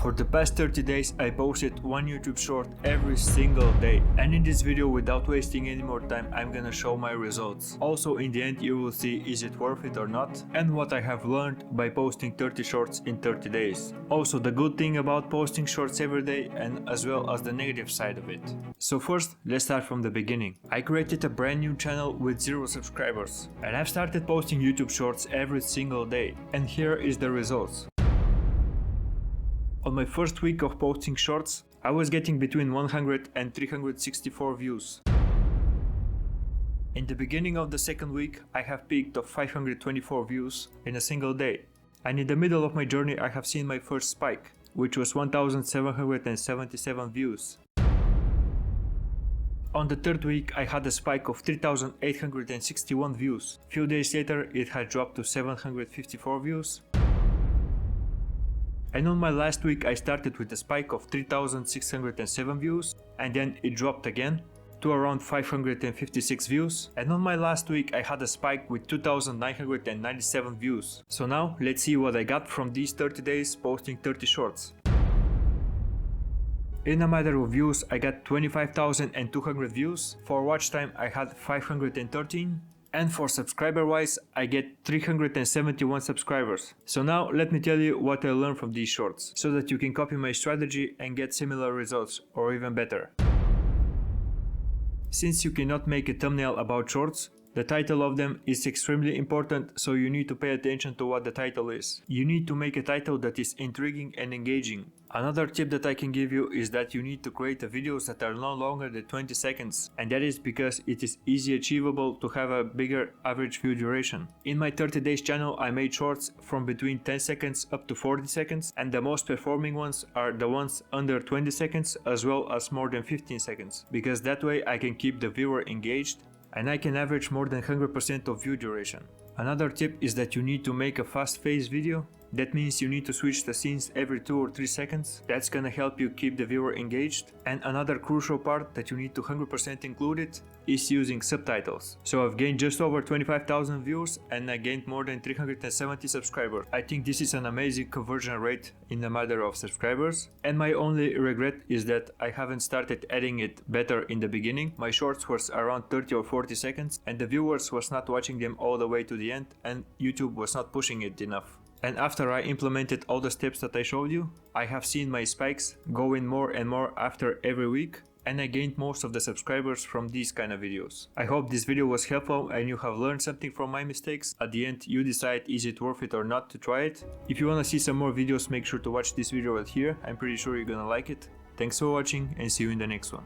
For the past 30 days I posted one YouTube short every single day, and in this video, without wasting any more time, I'm gonna show my results. Also in the end you will see is it worth it or not, and what I have learned by posting 30 shorts in 30 days. Also the good thing about posting shorts every day, and as well as the negative side of it. So first, let's start from the beginning. I created a brand new channel with 0 subscribers, and I've started posting YouTube shorts every single day, and here is the results. On my first week of posting shorts, I was getting between 100 and 364 views. In the beginning of the second week, I have peaked of 524 views in a single day. And in the middle of my journey, I have seen my first spike, which was 1777 views. On the third week, I had a spike of 3861 views. Few days later, it had dropped to 754 views. And on my last week I started with a spike of 3607 views, and then it dropped again to around 556 views, and on my last week I had a spike with 2997 views. So now let's see what I got from these 30 days posting 30 shorts. In a matter of views, I got 25,200 views, for watch time I had 513, and for subscriber wise I get 371 subscribers. So now let me tell you what I learned from these shorts, so that you can copy my strategy and get similar results, or even better. Since you cannot make a thumbnail about shorts, the title of them is extremely important, so you need to pay attention to what the title is. You need to make a title that is intriguing and engaging. Another tip that I can give you is that you need to create videos that are no longer than 20 seconds, and that is because it is easy achievable to have a bigger average view duration. In my 30 days channel I made shorts from between 10 seconds up to 40 seconds, and the most performing ones are the ones under 20 seconds as well as more than 15 seconds, because that way I can keep the viewer engaged and I can average more than 100% of view duration. Another tip is that you need to make a fast-paced video. That means you need to switch the scenes every 2 or 3 seconds. That's gonna help you keep the viewer engaged. And another crucial part that you need to 100% include it is using subtitles. So I've gained just over 25,000 views and I gained more than 370 subscribers. I think this is an amazing conversion rate in a matter of subscribers. And my only regret is that I haven't started adding it better in the beginning. My shorts was around 30 or 40 seconds and the viewers was not watching them all the way to the end, and YouTube was not pushing it enough. And after I implemented all the steps that I showed you, I have seen my spikes going more and more after every week, and I gained most of the subscribers from these kind of videos. I hope this video was helpful and you have learned something from my mistakes. At the end you decide is it worth it or not to try it. If you wanna see some more videos, make sure to watch this video right here. I'm pretty sure you're gonna like it. Thanks for watching and see you in the next one.